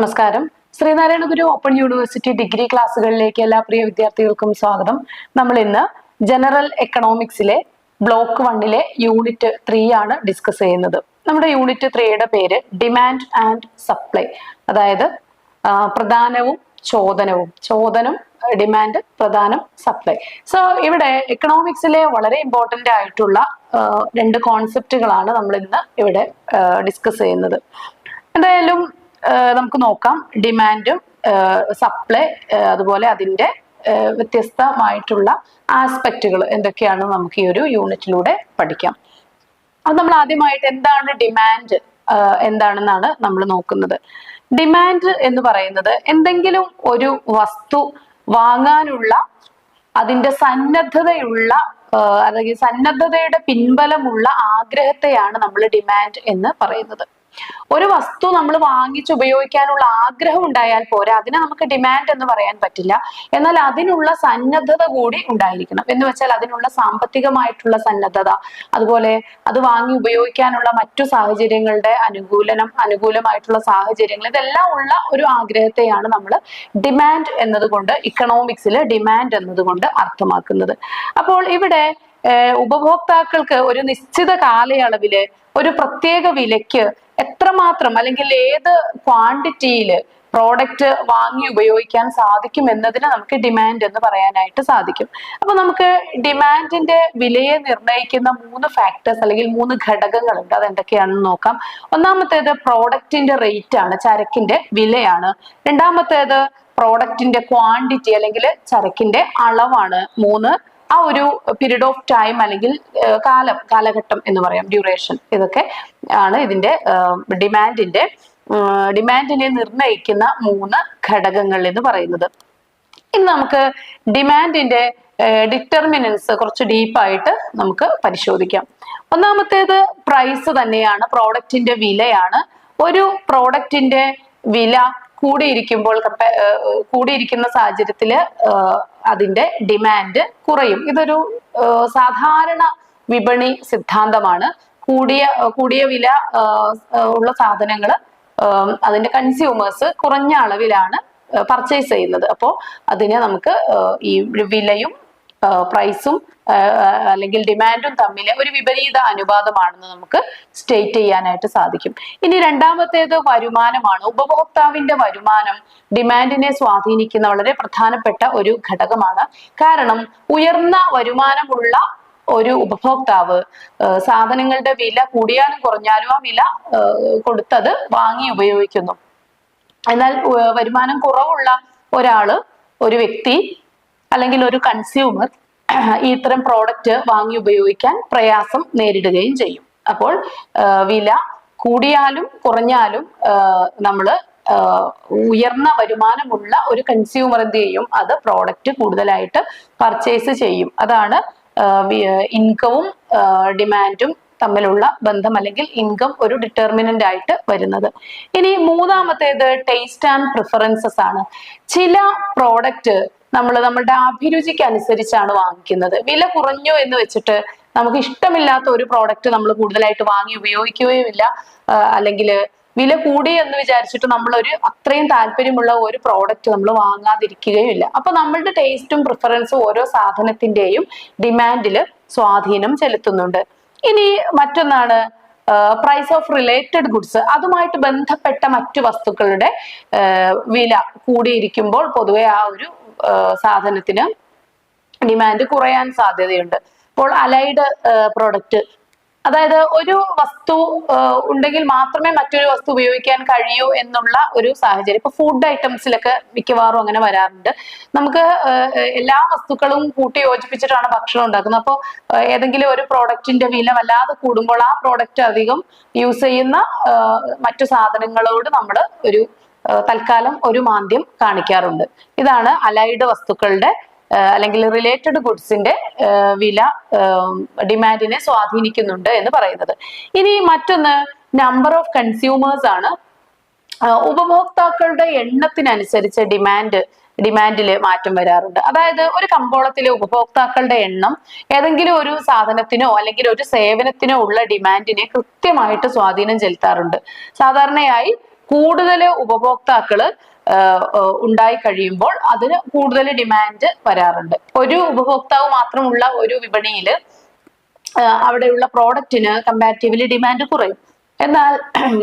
നമസ്കാരം. ശ്രീനാരായണ ഗുരു open university degree ക്ലാസ്സുകളിലേക്ക് എല്ലാ പ്രിയ വിദ്യാർത്ഥികൾക്കും സ്വാഗതം. നമ്മൾ ഇന്ന് ജനറൽ എക്കണോമിക്സിലെ ബ്ലോക്ക് 1 യൂണിറ്റ് 3 ആണ് ഡിസ്കസ് ചെയ്യുന്നത്. നമ്മുടെ യൂണിറ്റ് 3യുടെ പേര് ഡിമാൻഡ് ആൻഡ് സപ്ലൈ, അതായത് പ്രധാനവും ചോദനം, ഡിമാൻഡ്, പ്രധാനം, സപ്ലൈ. സോ ഇവിടെ എക്കണോമിക്സിലെ വളരെ ഇമ്പോർട്ടന്റ് ആയിട്ടുള്ള രണ്ട് കോൺസെപ്റ്റുകളാണ് നമ്മൾ ഇന്ന് ഇവിടെ ഡിസ്കസ് ചെയ്യുന്നത്. എന്തായാലും നമുക്ക് നോക്കാം. ഡിമാൻഡും സപ്ലൈ, അതുപോലെ അതിൻ്റെ വ്യത്യസ്തമായിട്ടുള്ള ആസ്പെക്റ്റുകൾ എന്തൊക്കെയാണ് നമുക്ക് ഈ ഒരു യൂണിറ്റിലൂടെ പഠിക്കാം. അത് നമ്മൾ ആദ്യമായിട്ട് എന്താണ് ഡിമാൻഡ് എന്താണെന്നാണ് നമ്മൾ നോക്കുന്നത്. ഡിമാൻഡ് എന്ന് പറയുന്നത് എന്തെങ്കിലും ഒരു വസ്തു വാങ്ങാനുള്ള അതിൻ്റെ സന്നദ്ധതയുള്ള അല്ലെങ്കിൽ സന്നദ്ധതയുടെ പിൻബലമുള്ള ആഗ്രഹത്തെയാണ് നമ്മൾ ഡിമാൻഡ് എന്ന് പറയുന്നത്. ഒരു വസ്തു നമ്മൾ വാങ്ങിച്ച് ഉപയോഗിക്കാനുള്ള ആഗ്രഹം ഉണ്ടായാൽ പോരാ, അതിനെ നമുക്ക് ഡിമാൻഡ് എന്ന് പറയാൻ പറ്റില്ല. എന്നാൽ അതിനുള്ള സന്നദ്ധത കൂടി ഉണ്ടായിരിക്കണം. എന്ന് വെച്ചാൽ അതിനുള്ള സാമ്പത്തികമായിട്ടുള്ള സന്നദ്ധത, അതുപോലെ അത് വാങ്ങി ഉപയോഗിക്കാനുള്ള മറ്റു സാഹചര്യങ്ങളുടെ അനുകൂലമായിട്ടുള്ള സാഹചര്യങ്ങൾ, ഇതെല്ലാം ഉള്ള ഒരു ആഗ്രഹത്തെയാണ് നമ്മൾ ഡിമാൻഡ് എന്നതുകൊണ്ട്, ഇക്കണോമിക്സിൽ ഡിമാൻഡ് എന്നതുകൊണ്ട് അർത്ഥമാക്കുന്നത്. അപ്പോൾ ഇവിടെ ഉപഭോക്താക്കൾക്ക് ഒരു നിശ്ചിത കാലയളവില് ഒരു പ്രത്യേക വിലയ്ക്ക് എത്രമാത്രം അല്ലെങ്കിൽ ഏത് ക്വാണ്ടിറ്റിയില് പ്രോഡക്റ്റ് വാങ്ങി ഉപയോഗിക്കാൻ സാധിക്കും എന്നതിന് നമുക്ക് ഡിമാൻഡ് എന്ന് പറയാനായിട്ട് സാധിക്കും. അപ്പൊ നമുക്ക് ഡിമാൻഡിന്റെ വിലയെ നിർണ്ണയിക്കുന്ന 3 ഫാക്ടേഴ്സ് അല്ലെങ്കിൽ 3 ഘടകങ്ങളുണ്ട്. അതെന്തൊക്കെയാണെന്ന് നോക്കാം. ഒന്നാമത്തേത് പ്രോഡക്റ്റിന്റെ റേറ്റ് ആണ്, ചരക്കിന്റെ വിലയാണ്. രണ്ടാമത്തേത് പ്രോഡക്റ്റിന്റെ ക്വാണ്ടിറ്റി അല്ലെങ്കിൽ ചരക്കിന്റെ അളവാണ്. 3 ആ ഒരു പീരീഡ് ഓഫ് ടൈം അല്ലെങ്കിൽ കാലഘട്ടം എന്ന് പറയാം, ഡ്യൂറേഷൻ. ഇതൊക്കെ ആണ് ഇതിന്റെ ഡിമാൻഡിനെ നിർണ്ണയിക്കുന്ന 3 ഘടകങ്ങൾ എന്ന് പറയുന്നത്. ഇന്ന് നമുക്ക് ഡിമാൻഡിന്റെ ഡിറ്റർമിനൻസ് കുറച്ച് ഡീപ്പായിട്ട് നമുക്ക് പരിശോധിക്കാം. ഒന്നാമത്തേത് പ്രൈസ് തന്നെയാണ്, പ്രോഡക്റ്റിന്റെ വിലയാണ്. ഒരു പ്രോഡക്റ്റിന്റെ വില കൂടിയിരിക്കുന്ന സാഹചര്യത്തില് അതിന്റെ ഡിമാൻഡ് കുറയും. ഇതൊരു സാധാരണ വിപണി സിദ്ധാന്തമാണ്. കൂടിയ വില ഉള്ള സാധനങ്ങൾ അതിന്റെ കൺസ്യൂമേഴ്സ് കുറഞ്ഞ അളവിലാണ് പർച്ചേസ് ചെയ്യുന്നത്. അപ്പോൾ അതിനെ നമുക്ക് ഈ വിലയും പ്രൈസും അല്ലെങ്കിൽ ഡിമാൻഡും തമ്മിൽ ഒരു വിപരീത അനുപാതമാണെന്ന് നമുക്ക് സ്റ്റേറ്റ് ചെയ്യാനായിട്ട് സാധിക്കും. ഇനി രണ്ടാമത്തേത് വരുമാനമാണ്. ഉപഭോക്താവിന്റെ വരുമാനം ഡിമാൻഡിനെ സ്വാധീനിക്കുന്ന വളരെ പ്രധാനപ്പെട്ട ഒരു ഘടകമാണ്. കാരണം ഉയർന്ന വരുമാനമുള്ള ഒരു ഉപഭോക്താവ് സാധനങ്ങളുടെ വില കൂടിയാലും കുറഞ്ഞാലും ആ വില കൊടുത്തത് വാങ്ങി ഉപയോഗിക്കുന്നു. എന്നാൽ വരുമാനം കുറവുള്ള ഒരു വ്യക്തി അല്ലെങ്കിൽ ഒരു കൺസ്യൂമർ ഇത്തരം പ്രോഡക്റ്റ് വാങ്ങി ഉപയോഗിക്കാൻ പ്രയാസം നേരിടുകയും ചെയ്യും. അപ്പോൾ വില കൂടിയാലും കുറഞ്ഞാലും നമ്മൾ ഉയർന്ന വരുമാനമുള്ള ഒരു കൺസ്യൂമർ എന്ത് ചെയ്യും, അത് പ്രോഡക്റ്റ് കൂടുതലായിട്ട് പർച്ചേസ് ചെയ്യും. അതാണ് ഇൻകവും ഡിമാൻഡും തമ്മിലുള്ള ബന്ധം, അല്ലെങ്കിൽ ഇൻകം ഒരു ഡിറ്റർമിനന്റ് ആയിട്ട് വരുന്നത്. ഇനി മൂന്നാമത്തേത് ടേസ്റ്റ് ആൻഡ് പ്രിഫറൻസസ് ആണ്. ചില പ്രോഡക്റ്റ് നമ്മളുടെ അഭിരുചിക്ക് അനുസരിച്ചാണ് വാങ്ങിക്കുന്നത്. വില കുറഞ്ഞു എന്ന് വെച്ചിട്ട് നമുക്ക് ഇഷ്ടമില്ലാത്ത ഒരു പ്രോഡക്റ്റ് നമ്മൾ കൂടുതലായിട്ട് വാങ്ങി ഉപയോഗിക്കുകയുമില്ല. അല്ലെങ്കിൽ വില കൂടി എന്ന് വിചാരിച്ചിട്ട് അത്രയും താല്പര്യമുള്ള ഒരു പ്രോഡക്റ്റ് നമ്മൾ വാങ്ങാതിരിക്കുകയുമില്ല. അപ്പൊ നമ്മളുടെ ടേസ്റ്റും പ്രിഫറൻസും ഓരോ സാധനത്തിന്റെയും ഡിമാൻഡിൽ സ്വാധീനം ചെലുത്തുന്നുണ്ട്. ഇനി മറ്റൊന്നാണ് പ്രൈസ് ഓഫ് റിലേറ്റഡ് ഗുഡ്സ്. അതുമായിട്ട് ബന്ധപ്പെട്ട മറ്റു വസ്തുക്കളുടെ വില കൂടിയിരിക്കുമ്പോൾ പൊതുവെ ആ ഒരു സാധനത്തിന് ഡിമാൻഡ് കുറയാൻ സാധ്യതയുണ്ട്. ഇപ്പോൾ അലൈഡ് പ്രോഡക്റ്റ്, അതായത് ഒരു വസ്തു ഉണ്ടെങ്കിൽ മാത്രമേ മറ്റൊരു വസ്തു ഉപയോഗിക്കാൻ കഴിയൂ എന്നുള്ള ഒരു സാഹചര്യം. ഇപ്പൊ ഫുഡ് ഐറ്റംസിലൊക്കെ മിക്കവാറും അങ്ങനെ വരാറുണ്ട്. നമുക്ക് എല്ലാ വസ്തുക്കളും കൂട്ടി യോജിപ്പിച്ചിട്ടാണ് ഭക്ഷണം ഉണ്ടാക്കുന്നത്. അപ്പോൾ ഏതെങ്കിലും ഒരു പ്രോഡക്റ്റിന്റെ വില വല്ലാതെ കൂടുമ്പോൾ ആ പ്രോഡക്റ്റ് അധികം യൂസ് ചെയ്യുന്ന മറ്റു സാധനങ്ങളോട് നമ്മൾ തൽക്കാലം ഒരു മാന്ദ്യം കാണിക്കാറുണ്ട്. ഇതാണ് അലൈഡ് വസ്തുക്കളുടെ അല്ലെങ്കിൽ റിലേറ്റഡ് ഗുഡ്സിന്റെ വില ഡിമാൻഡിനെ സ്വാധീനിക്കുന്നുണ്ട് എന്ന് പറയുന്നത്. ഇനി മറ്റൊന്ന് നമ്പർ ഓഫ് കൺസ്യൂമേഴ്സ് ആണ്. ഉപഭോക്താക്കളുടെ എണ്ണത്തിനനുസരിച്ച് ഡിമാൻഡില് മാറ്റം വരാറുണ്ട്. അതായത് ഒരു കമ്പോളത്തിലെ ഉപഭോക്താക്കളുടെ എണ്ണം ഏതെങ്കിലും ഒരു സാധനത്തിനോ അല്ലെങ്കിൽ ഒരു സേവനത്തിനോ ഉള്ള ഡിമാൻഡിനെ കൃത്യമായിട്ട് സ്വാധീനം ചെലുത്താറുണ്ട്. സാധാരണയായി കൂടുതൽ ഉപഭോക്താക്കള് ഉണ്ടായി കഴിയുമ്പോൾ അതിന് കൂടുതൽ ഡിമാൻഡ് വരാറുണ്ട്. ഒരു ഉപഭോക്താവ് മാത്രമുള്ള ഒരു വിപണിയിൽ അവിടെയുള്ള പ്രോഡക്റ്റിന് കമ്പാരിറ്റീവ്ലി ഡിമാൻഡ് കുറയും. എന്നാൽ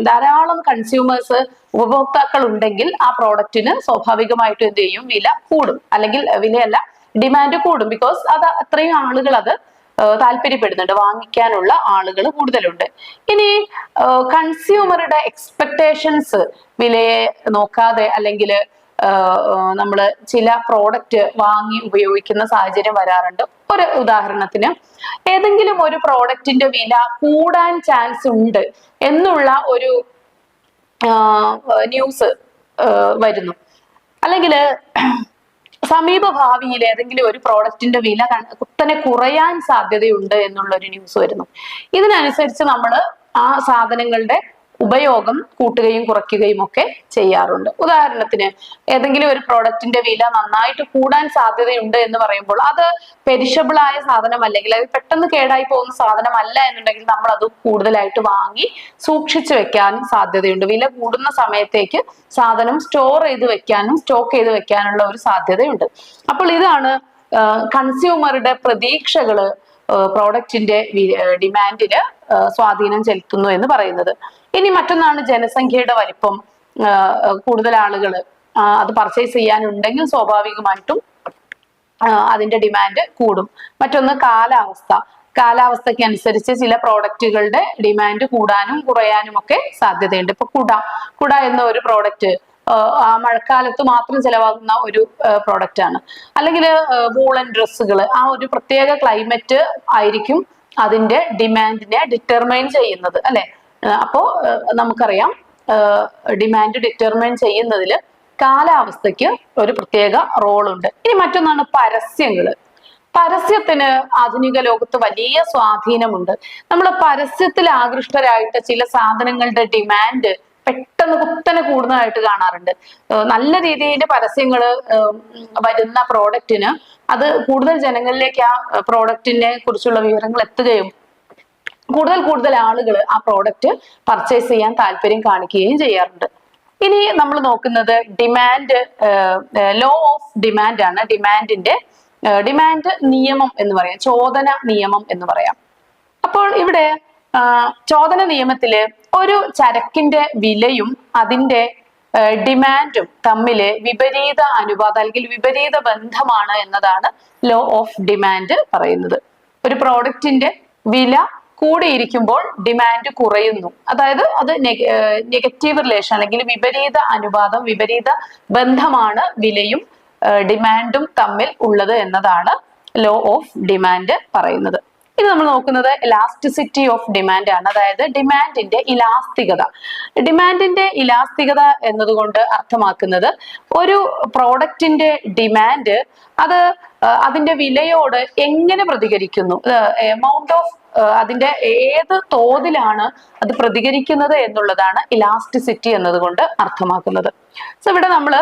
ധാരാളം കൺസ്യൂമേഴ്സ് ഉപഭോക്താക്കൾ ഉണ്ടെങ്കിൽ ആ പ്രോഡക്റ്റിന് സ്വാഭാവികമായിട്ടും എന്ത് ചെയ്യും, വില കൂടും. അല്ലെങ്കിൽ വിലയല്ല, ഡിമാൻഡ് കൂടും. ബിക്കോസ് അത് അത്രയും ആളുകൾ അത് താല്പര്യപ്പെടുന്നുണ്ട്, വാങ്ങിക്കാനുള്ള ആളുകൾ കൂടുതലുണ്ട്. ഇനി കൺസ്യൂമറുടെ എക്സ്പെക്ടേഷൻസ് വിലയെ നോക്കാതെ അല്ലെങ്കിൽ നമ്മൾ ചില പ്രോഡക്റ്റ് വാങ്ങി ഉപയോഗിക്കുന്ന സാഹചര്യം വരാറുണ്ട്. ഒരു ഉദാഹരണത്തിന്, ഏതെങ്കിലും ഒരു പ്രോഡക്റ്റിന്റെ വില കൂടാൻ ചാൻസ് ഉണ്ട് എന്നുള്ള ഒരു ന്യൂസ് വരുന്നു, അല്ലെങ്കിൽ സമീപ ഭാവിയിൽ ഏതെങ്കിലും ഒരു പ്രോഡക്റ്റിന്റെ വില കുത്തനെ കുറയാൻ സാധ്യതയുണ്ട് എന്നുള്ള ഒരു ന്യൂസ് വരുന്നു. ഇതിനനുസരിച്ച് നമ്മൾ ആ സാധനങ്ങളുടെ ഉപയോഗം കൂട്ടുകയും കുറയ്ക്കുകയും ഒക്കെ ചെയ്യാറുണ്ട്. ഉദാഹരണത്തിന്, ഏതെങ്കിലും ഒരു പ്രോഡക്റ്റിന്റെ വില നന്നായിട്ട് കൂടാൻ സാധ്യതയുണ്ട് എന്ന് പറയുമ്പോൾ അത് പെരിഷബിൾ ആയ സാധനം അല്ലെങ്കിൽ അത് പെട്ടെന്ന് കേടായി പോകുന്ന സാധനമല്ല എന്നുണ്ടെങ്കിൽ നമ്മൾ അത് കൂടുതലായിട്ട് വാങ്ങി സൂക്ഷിച്ചു വെക്കാനും സാധ്യതയുണ്ട്. വില കൂടുന്ന സമയത്തേക്ക് സാധനം സ്റ്റോക്ക് ചെയ്ത് വെക്കാനുള്ള ഒരു സാധ്യതയുണ്ട്. അപ്പോൾ ഇതാണ് കൺസ്യൂമറുടെ പ്രതീക്ഷകള് പ്രോഡക്റ്റിന്റെ ഡിമാൻഡിന് സ്വാധീനം ചെലുത്തുന്നു എന്ന് പറയുന്നത്. ഇനി മറ്റൊന്നാണ് ജനസംഖ്യയുടെ വലിപ്പം. കൂടുതൽ ആളുകൾ അത് പർച്ചേസ് ചെയ്യാനുണ്ടെങ്കിൽ സ്വാഭാവികമായിട്ടും അതിന്റെ ഡിമാൻഡ് കൂടും. മറ്റൊന്ന് കാലാവസ്ഥയ്ക്ക് അനുസരിച്ച് ചില പ്രോഡക്റ്റുകളുടെ ഡിമാൻഡ് കൂടാനും കുറയാനും ഒക്കെ സാധ്യതയുണ്ട്. ഇപ്പൊ കുട എന്ന ഒരു പ്രോഡക്റ്റ് ആ മഴക്കാലത്ത് മാത്രം ചെലവാകുന്ന ഒരു പ്രോഡക്റ്റ് ആണ്. അല്ലെങ്കിൽ വൂളൻ ഡ്രസ്സുകൾ, ആ ഒരു പ്രത്യേക ക്ലൈമറ്റ് ആയിരിക്കും അതിന്റെ ഡിമാൻഡിനെ ഡിറ്റർമൈൻ ചെയ്യുന്നത്, അല്ലെ? അപ്പോ നമുക്കറിയാം ഡിമാൻഡ് ഡിറ്റർമൈൻ ചെയ്യുന്നതിൽ കാലാവസ്ഥയ്ക്ക് ഒരു പ്രത്യേക റോളുണ്ട്. ഇനി മറ്റൊന്നാണ് പരസ്യത്തിന് ആധുനിക ലോകത്ത് വലിയ സ്വാധീനമുണ്ട്. നമ്മൾ പരസ്യത്തിൽ ആകൃഷ്ടരായിട്ട് ചില സാധനങ്ങളുടെ ഡിമാൻഡ് പെട്ടെന്ന് കുത്തനെ കൂടുന്നതായിട്ട് കാണാറുണ്ട്. നല്ല രീതിയിൽ പരസ്യങ്ങൾ വരുന്ന പ്രോഡക്റ്റിന് അത് കൂടുതൽ ജനങ്ങളിലേക്ക് ആ പ്രോഡക്റ്റിനെ കുറിച്ചുള്ള വിവരങ്ങൾ എത്തുകയും കൂടുതൽ ആളുകൾ ആ പ്രോഡക്റ്റ് പർച്ചേസ് ചെയ്യാൻ താല്പര്യം കാണിക്കുകയും ചെയ്യാറുണ്ട്. ഇനി നമ്മൾ നോക്കുന്നത് ലോ ഓഫ് ഡിമാൻഡ് ആണ്. ഡിമാൻഡ് നിയമം എന്ന് പറയാം, ചോദന നിയമം എന്ന് പറയാം. അപ്പോൾ ഇവിടെ ചോദന നിയമത്തില് ഒരു ചരക്കിന്റെ വിലയും അതിന്റെ ഡിമാൻഡും തമ്മില് വിപരീത അനുപാതം അല്ലെങ്കിൽ വിപരീത ബന്ധമാണ് എന്നതാണ് ലോ ഓഫ് ഡിമാൻഡ് പറയുന്നത്. ഒരു പ്രോഡക്റ്റിന്റെ വില കൂടിയിരിക്കുമ്പോൾ ഡിമാൻഡ് കുറയുന്നു, അതായത് അത് നെഗറ്റീവ് റിലേഷൻ അല്ലെങ്കിൽ വിപരീത അനുപാതം, വിപരീത ബന്ധമാണ് വിലയും ഡിമാൻഡും തമ്മിൽ ഉള്ളത് എന്നതാണ് ലോ ഓഫ് ഡിമാൻഡ് പറയുന്നത്. ഇത് നമ്മൾ നോക്കുന്നത് ഇലാസ്റ്റിസിറ്റി ഓഫ് ഡിമാൻഡ് ആണ്, അതായത് ഡിമാൻഡിന്റെ ഇലാസ്തികത എന്നതുകൊണ്ട് അർത്ഥമാക്കുന്നത് ഒരു പ്രോഡക്റ്റിന്റെ ഡിമാൻഡ് അത് അതിന്റെ വിലയോട് എങ്ങനെ പ്രതികരിക്കുന്നു, എമൗണ്ട് ഓഫ് അതിന്റെ ഏത് തോതിലാണ് അത് പ്രതികരിക്കുന്നത് എന്നുള്ളതാണ് ഇലാസ്റ്റിസിറ്റി എന്നതുകൊണ്ട് അർത്ഥമാക്കുന്നത്. സോ ഇവിടെ നമ്മൾ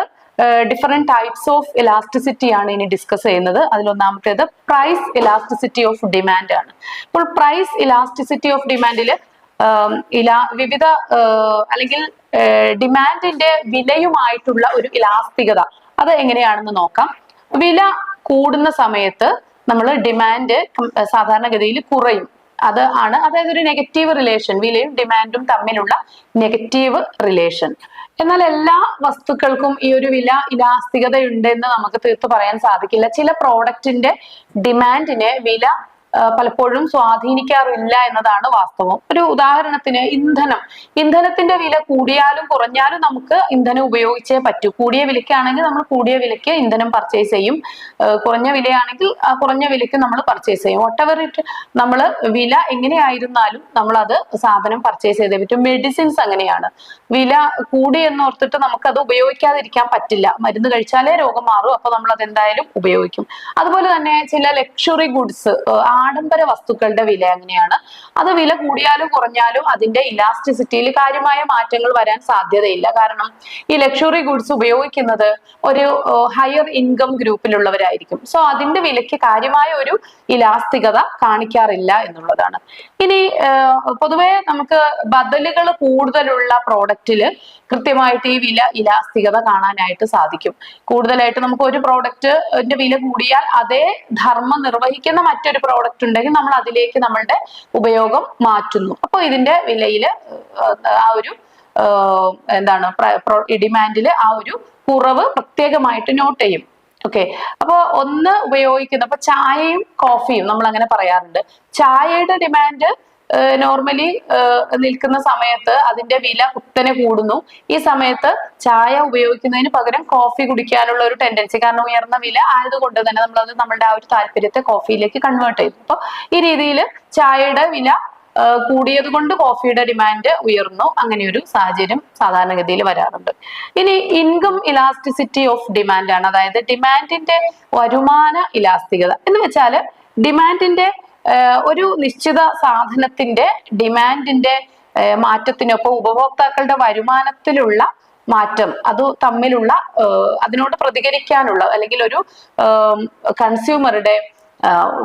ഡിഫറെന്റ് ടൈപ്സ് ഓഫ് ഇലാസ്റ്റിസിറ്റി ആണ് ഇനി ഡിസ്കസ് ചെയ്യുന്നത്. അതിലൊന്നാമത്തേത് പ്രൈസ് ഇലാസ്റ്റിസിറ്റി ഓഫ് ഡിമാൻഡ് ആണ്. അപ്പോൾ പ്രൈസ് ഇലാസ്റ്റിസിറ്റി ഓഫ് ഡിമാൻഡിൽ വിവിധ അല്ലെങ്കിൽ ഡിമാൻഡിന്റെ വിലയുമായിട്ടുള്ള ഒരു ഇലാസ്തികത അത് എങ്ങനെയാണെന്ന് നോക്കാം. വില കൂടുന്ന സമയത്ത് നമ്മൾ ഡിമാൻഡ് സാധാരണഗതിയിൽ കുറയും. അതായത് ഒരു നെഗറ്റീവ് റിലേഷൻ, വിലയും ഡിമാൻഡും തമ്മിലുള്ള നെഗറ്റീവ് റിലേഷൻ. എന്നാൽ എല്ലാ വസ്തുക്കൾക്കും ഈ ഒരു വില ഇലാസ്തികത ഉണ്ട് എന്ന് നമുക്ക് തീർത്ത് പറയാൻ സാധിക്കില്ല. ചില പ്രോഡക്റ്റിന്റെ ഡിമാൻഡിനെ വില പലപ്പോഴും സ്വാധീനിക്കാറില്ല എന്നതാണ് വാസ്തവം. ഒരു ഉദാഹരണത്തിന് ഇന്ധനത്തിന്റെ വില കൂടിയാലും കുറഞ്ഞാലും നമുക്ക് ഇന്ധനം ഉപയോഗിച്ചേ പറ്റൂ. കൂടിയ വിലയ്ക്കാണെങ്കിൽ നമ്മൾ കൂടിയ വിലയ്ക്ക് ഇന്ധനം പർച്ചേസ് ചെയ്യും, കുറഞ്ഞ വിലയാണെങ്കിൽ കുറഞ്ഞ വിലയ്ക്ക് നമ്മൾ പർച്ചേസ് ചെയ്യും. വോട്ടെവർ ഇറ്റ് നമ്മൾ വില എങ്ങനെയായിരുന്നാലും നമ്മൾ അത് സാധനം പർച്ചേസ് ചെയ്തേ പറ്റും. മെഡിസിൻസ് അങ്ങനെയാണ്, വില കൂടി എന്നോർത്തിട്ട് നമുക്കത് ഉപയോഗിക്കാതിരിക്കാൻ പറ്റില്ല. മരുന്ന് കഴിച്ചാലേ രോഗം മാറും, അപ്പൊ നമ്മൾ അത് എന്തായാലും ഉപയോഗിക്കും. അതുപോലെ തന്നെ ചില ലക്ഷറി ഗുഡ്സ്, ആ ആഡംബര വസ്തുക്കളുടെ വില എങ്ങനെയാണ്? അത് വില കൂടിയാലും കുറഞ്ഞാലും അതിന്റെ ഇലാസ്റ്റിസിറ്റിയിൽ കാര്യമായ മാറ്റങ്ങൾ വരാൻ സാധ്യതയില്ല. കാരണം ഈ ലക്ഷറി ഗുഡ്സ് ഉപയോഗിക്കുന്നത് ഒരു ഹയർ ഇൻകം ഗ്രൂപ്പിലുള്ളവരായിരിക്കും. സോ അതിന്റെ വിലയ്ക്ക് കാര്യമായ ഒരു ഇലാസ്തികത കാണിക്കാറില്ല എന്നുള്ളതാണ്. ഇനി പൊതുവെ നമുക്ക് ബദലുകൾ കൂടുതലുള്ള പ്രോഡക്റ്റില് കൃത്യമായിട്ട് ഈ വില ഇലാസ്തികത കാണാനായിട്ട് സാധിക്കും. കൂടുതലായിട്ട് നമുക്ക് ഒരു പ്രോഡക്റ്റിന്റെ വില കൂടിയാൽ അതേ ധർമ്മം നിർവഹിക്കുന്ന മറ്റൊരു പ്രോഡക്റ്റ് ഉണ്ടെങ്കിൽ നമ്മൾ അതിലേക്ക് നമ്മളുടെ ഉപയോഗം മാറ്റുന്നു. അപ്പോൾ ഇതിന്റെ വിലയില് ആ ഒരു എന്താണ് ഡിമാൻഡില് ആ ഒരു കുറവ് പ്രത്യേകമായിട്ട് നോട്ട് ചെയ്യും. ഓക്കെ, അപ്പൊ ഒന്ന് ഉപയോഗിക്കുന്ന അപ്പൊ ചായയും കോഫിയും നമ്മൾ അങ്ങനെ പറയാറുണ്ട്. ചായയുടെ ഡിമാൻഡ് നോർമലി നിൽക്കുന്ന സമയത്ത് അതിന്റെ വില കുത്തനെ കൂടുന്നു. ഈ സമയത്ത് ചായ ഉപയോഗിക്കുന്നതിന് പകരം കോഫി കുടിക്കാനുള്ള ഒരു ടെൻഡൻസി, കാരണം ഉയർന്ന വില ആയതുകൊണ്ട് തന്നെ നമ്മളത് നമ്മളുടെ ആ ഒരു താല്പര്യത്തെ കോഫിയിലേക്ക് കൺവേർട്ട് ചെയ്തു. അപ്പൊ ഈ രീതിയിൽ ചായയുടെ വില കൂടിയത് കൊണ്ട് കോഫിയുടെ ഡിമാൻഡ് ഉയർന്നു. അങ്ങനെ ഒരു സാഹചര്യം സാധാരണഗതിയിൽ വരാറുണ്ട്. ഇനി ഇൻകം ഇലാസ്റ്റിസിറ്റി ഓഫ് ഡിമാൻഡ് ആണ്. അതായത് ഡിമാൻഡിന്റെ വരുമാന ഇലാസ്തികത എന്ന് വെച്ചാല് ഡിമാൻഡിന്റെ ഒരു നിശ്ചിത സാധനത്തിന്റെ ഡിമാൻഡിന്റെ മാറ്റത്തിനൊപ്പം ഉപഭോക്താക്കളുടെ വരുമാനത്തിലുള്ള മാറ്റം അത് തമ്മിലുള്ള അതിനോട് പ്രതികരിക്കാനുള്ള അല്ലെങ്കിൽ ഒരു കൺസ്യൂമറുടെ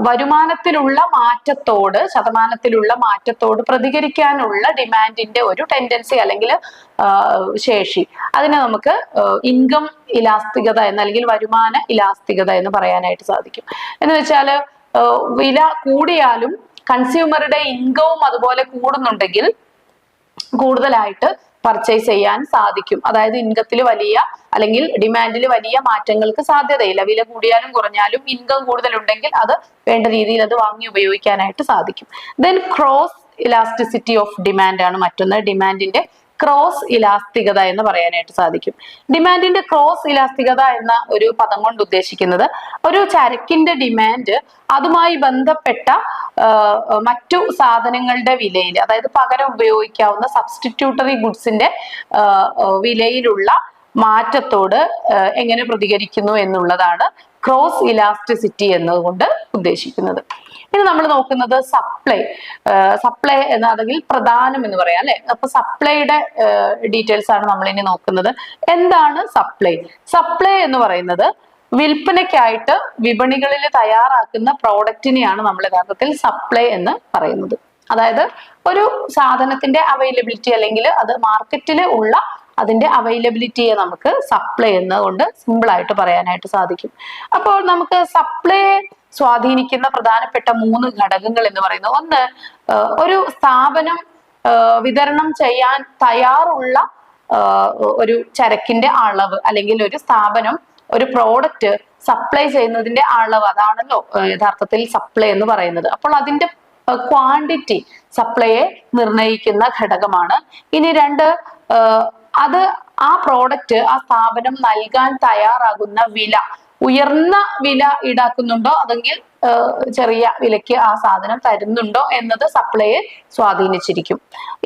വരുമാനത്തിലുള്ള മാറ്റത്തോട് ശതമാനത്തിലുള്ള മാറ്റത്തോട് പ്രതികരിക്കാനുള്ള ഡിമാൻഡിന്റെ ഒരു ടെൻഡൻസി അല്ലെങ്കിൽ ശേഷി, അതിനെ നമുക്ക് ഇൻകം ഇലാസ്തികത എന്ന് അല്ലെങ്കിൽ വരുമാന ഇലാസ്തികത എന്ന് പറയാനായിട്ട് സാധിക്കും. എന്ന് വെച്ചാല് വില കൂടിയാലും കൺസ്യൂമറുടെ ഇൻകവും അതുപോലെ കൂടുന്നുണ്ടെങ്കിൽ കൂടുതലായിട്ട് പർച്ചേസ് ചെയ്യാൻ സാധിക്കും. അതായത് ഇൻകത്തിൽ വലിയ അല്ലെങ്കിൽ ഡിമാൻഡിൽ വലിയ മാറ്റങ്ങൾക്ക് സാധ്യതയില്ല. വില കൂടിയാലും കുറഞ്ഞാലും ഇൻകം കൂടുതലുണ്ടെങ്കിൽ അത് വേണ്ട രീതിയിൽ അത് വാങ്ങി ഉപയോഗിക്കാനായിട്ട് സാധിക്കും. Then cross elasticity of demand ആണ് മറ്റൊന്ന്. ഡിമാൻഡിന്റെ ക്രോസ് ഇലാസ്തികത എന്ന് പറയാനായിട്ട് സാധിക്കും. ഡിമാൻഡിന്റെ ക്രോസ് ഇലാസ്തികത എന്ന ഒരു പദം കൊണ്ട് ഉദ്ദേശിക്കുന്നത് ഒരു ചരക്കിന്റെ ഡിമാൻഡ് അതുമായി ബന്ധപ്പെട്ട മറ്റു സാധനങ്ങളുടെ വിലയിൽ, അതായത് പകരം ഉപയോഗിക്കാവുന്ന സബ്സ്റ്റിറ്റ്യൂട്ടറി ഗുഡ്സിന്റെ വിലയിലുള്ള മാറ്റത്തോട് എങ്ങനെ പ്രതികരിക്കുന്നു എന്നുള്ളതാണ് ക്രോസ് ഇലാസ്റ്റിസിറ്റി എന്നതുകൊണ്ട് ഉദ്ദേശിക്കുന്നത്. ഇനി നമ്മൾ നോക്കുന്നത് സപ്ലൈ എന്നതെങ്കിൽ പ്രധാനം എന്ന് പറയാം അല്ലെ. അപ്പൊ സപ്ലൈയുടെ ഡീറ്റെയിൽസ് ആണ് നമ്മൾ ഇനി നോക്കുന്നത്. എന്താണ് സപ്ലൈ? സപ്ലൈ എന്ന് പറയുന്നത് വിൽപ്പനയ്ക്കായിട്ട് വിപണികളിൽ തയ്യാറാക്കുന്ന പ്രോഡക്റ്റിനെയാണ് നമ്മൾ യഥാർത്ഥത്തിൽ സപ്ലൈ എന്ന് പറയുന്നത്. അതായത് ഒരു സാധനത്തിന്റെ അവൈലബിലിറ്റി അല്ലെങ്കിൽ അത് മാർക്കറ്റിൽ ഉള്ള അതിന്റെ അവൈലബിലിറ്റിയെ നമുക്ക് സപ്ലൈ എന്നുകൊണ്ട് സിമ്പിൾ ആയിട്ട് പറയാനായിട്ട് സാധിക്കും. അപ്പോൾ നമുക്ക് സപ്ലൈയെ സ്വാധീനിക്കുന്ന പ്രധാനപ്പെട്ട 3 ഘടകങ്ങൾ എന്ന് പറയുന്നത്, ഒന്ന് ഒരു സ്ഥാപനം വിതരണം ചെയ്യാൻ തയ്യാറുള്ള ഒരു ചരക്കിന്റെ അളവ്, അല്ലെങ്കിൽ ഒരു സ്ഥാപനം ഒരു പ്രോഡക്റ്റ് സപ്ലൈ ചെയ്യുന്നതിന്റെ അളവ്, അതാണല്ലോ യഥാർത്ഥത്തിൽ സപ്ലൈ എന്ന് പറയുന്നത്. അപ്പോൾ അതിന്റെ ക്വാണ്ടിറ്റി സപ്ലൈയെ നിർണയിക്കുന്ന ഘടകമാണ്. ഇനി 2, അത് ആ പ്രോഡക്റ്റ് ആ സ്ഥാപനം നൽകാൻ തയ്യാറാകുന്ന വില, ഉയർന്ന വില ഈടാക്കുന്നുണ്ടോ അതെങ്കിൽ ചെറിയ വിലയ്ക്ക് ആ സാധനം തരുന്നുണ്ടോ എന്നത് സപ്ലൈയെ സ്വാധീനിച്ചിരിക്കും.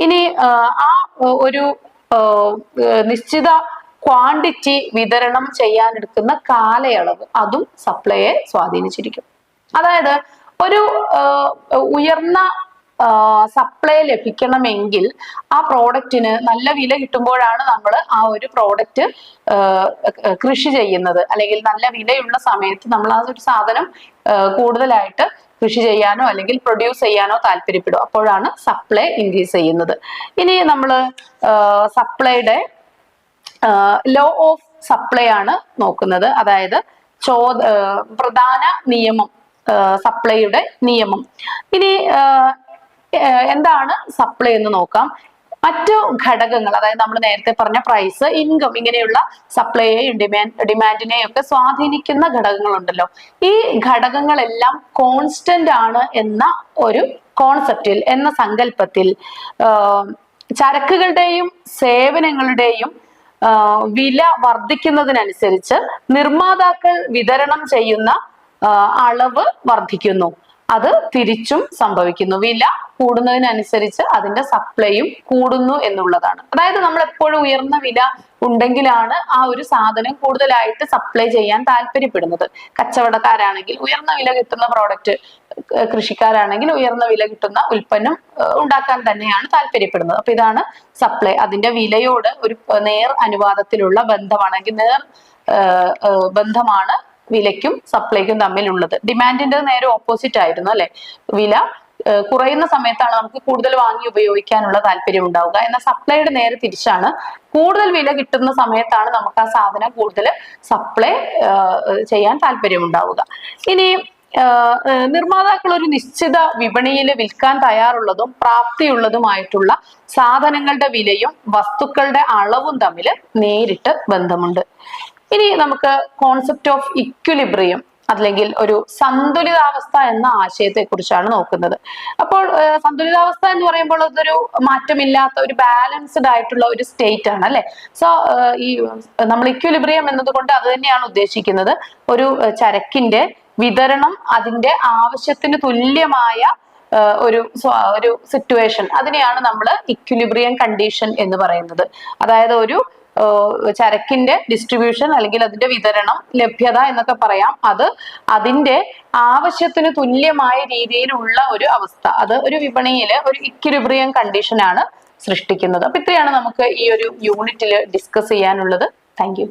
ഇനി ആ ഒരു നിശ്ചിത ക്വാണ്ടിറ്റി വിതരണം ചെയ്യാൻ എടുക്കുന്ന കാലയളവ്, അതും സപ്ലൈയെ സ്വാധീനിച്ചിരിക്കും. അതായത് ഒരു ഉയർന്ന സപ്ലൈ ലഭിക്കണമെങ്കിൽ ആ പ്രോഡക്റ്റിന് നല്ല വില കിട്ടുമ്പോഴാണ് നമ്മൾ ആ ഒരു പ്രോഡക്റ്റ് കൃഷി ചെയ്യുന്നത്. അല്ലെങ്കിൽ നല്ല വിലയുള്ള സമയത്ത് നമ്മൾ ആ ഒരു സാധനം കൂടുതലായിട്ട് കൃഷി ചെയ്യാനോ അല്ലെങ്കിൽ പ്രൊഡ്യൂസ് ചെയ്യാനോ താല്പര്യപ്പെടും. അപ്പോഴാണ് സപ്ലൈ ഇൻക്രീസ് ചെയ്യുന്നത്. ഇനി നമ്മൾ സപ്ലൈയുടെ ലോ ഓഫ് സപ്ലൈ ആണ് നോക്കുന്നത്. അതായത് പ്രധാന നിയമം, സപ്ലൈയുടെ നിയമം. ഇനി എന്താണ് സപ്ലൈ എന്ന് നോക്കാം. മറ്റു ഘടകങ്ങൾ, അതായത് നമ്മൾ നേരത്തെ പറഞ്ഞ പ്രൈസ്, ഇൻകം, ഇങ്ങനെയുള്ള സപ്ലൈയെയും ഡിമാൻഡിനെയും ഒക്കെ സ്വാധീനിക്കുന്ന ഘടകങ്ങളുണ്ടല്ലോ. ഈ ഘടകങ്ങളെല്ലാം കോൺസ്റ്റന്റ് ആണ് എന്ന ഒരു കോൺസെപ്റ്റിൽ, എന്ന സങ്കല്പത്തിൽ ചരക്കുകളുടെയും സേവനങ്ങളുടെയും വില വർദ്ധിക്കുന്നതിനനുസരിച്ച് നിർമ്മാതാക്കൾ വിതരണം ചെയ്യുന്ന അളവ് വർദ്ധിക്കുന്നു. അത് തിരിച്ചും സംഭവിക്കുന്നു. വില കൂടുന്നതിനനുസരിച്ച് അതിന്റെ സപ്ലൈയും കൂടുന്നു എന്നുള്ളതാണ്. അതായത് നമ്മൾ എപ്പോഴും ഉയർന്ന വില ഉണ്ടെങ്കിലാണ് ആ ഒരു സാധനം കൂടുതലായിട്ട് സപ്ലൈ ചെയ്യാൻ താല്പര്യപ്പെടുന്നത്. കച്ചവടക്കാരാണെങ്കിൽ ഉയർന്ന വില കിട്ടുന്ന പ്രോഡക്റ്റ് കൃഷിക്കാരാണെങ്കിൽ ഉയർന്ന വില കിട്ടുന്ന ഉൽപ്പന്നം ഉണ്ടാക്കാൻ തന്നെയാണ് താല്പര്യപ്പെടുന്നത്. അപ്പൊ ഇതാണ് സപ്ലൈ. അതിന്റെ വിലയോട് ഒരു നേർ അനുപാതത്തിലുള്ള ബന്ധമാണെങ്കിൽ ബന്ധമാണ് വിലയ്ക്കും സപ്ലൈക്കും തമ്മിലുള്ളത്. ഡിമാൻഡിന്റെ നേരെ ഓപ്പോസിറ്റ് ആയിരുന്നു അല്ലെ. വില കുറയുന്ന സമയത്താണ് നമുക്ക് കൂടുതൽ വാങ്ങി ഉപയോഗിക്കാനുള്ള താല്പര്യം ഉണ്ടാവുക. എന്നാൽ സപ്ലൈയുടെ നേരെ തിരിച്ചാണ്. കൂടുതൽ വില കിട്ടുന്ന സമയത്താണ് നമുക്ക് ആ സാധനം കൂടുതൽ സപ്ലൈ ചെയ്യാൻ താല്പര്യം ഉണ്ടാവുക. ഇനി നിർമ്മാതാക്കൾ ഒരു നിശ്ചിത വിപണിയിൽ വിൽക്കാൻ തയ്യാറുള്ളതും പ്രാപ്തിയുള്ളതുമായിട്ടുള്ള സാധനങ്ങളുടെ വിലയും വസ്തുക്കളുടെ അളവും തമ്മിൽ നേരിട്ട് ബന്ധമുണ്ട്. ഇനി നമുക്ക് കോൺസെപ്റ്റ് ഓഫ് ഇക്വിലിബ്രിയം അല്ലെങ്കിൽ ഒരു സന്തുലിതാവസ്ഥ എന്ന ആശയത്തെ കുറിച്ചാണ് നോക്കുന്നത്. അപ്പോൾ സന്തുലിതാവസ്ഥ എന്ന് പറയുമ്പോൾ അതൊരു മാറ്റമില്ലാത്ത ഒരു ബാലൻസ്ഡ് ആയിട്ടുള്ള ഒരു സ്റ്റേറ്റ് ആണ് അല്ലെ. സോ ഈ നമ്മൾ ഇക്വിലിബ്രിയം എന്നതുകൊണ്ട് അത് തന്നെയാണ് ഉദ്ദേശിക്കുന്നത്. ഒരു ചരക്കിന്റെ വിതരണം അതിന്റെ ആവശ്യത്തിന് തുല്യമായ ഒരു സിറ്റുവേഷൻ, അതിനെയാണ് നമ്മൾ ഇക്വിലിബ്രിയം കണ്ടീഷൻ എന്ന് പറയുന്നത്. അതായത് ഒരു ചരക്കിന്റെ ഡിസ്ട്രിബ്യൂഷൻ അല്ലെങ്കിൽ അതിന്റെ വിതരണം, ലഭ്യത എന്നൊക്കെ പറയാം, അത് അതിന്റെ ആവശ്യത്തിന് തുല്യമായ രീതിയിലുള്ള ഒരു അവസ്ഥ, അത് ഒരു വിപണിയിൽ ഒരു ഇക്വിലിബ്രിയം കണ്ടീഷൻ ആണ് സൃഷ്ടിക്കുന്നത്. അപ്പൊ ഇത്രയാണ് നമുക്ക് ഈ ഒരു യൂണിറ്റിൽ ഡിസ്കസ് ചെയ്യാനുള്ളത്. Thank you.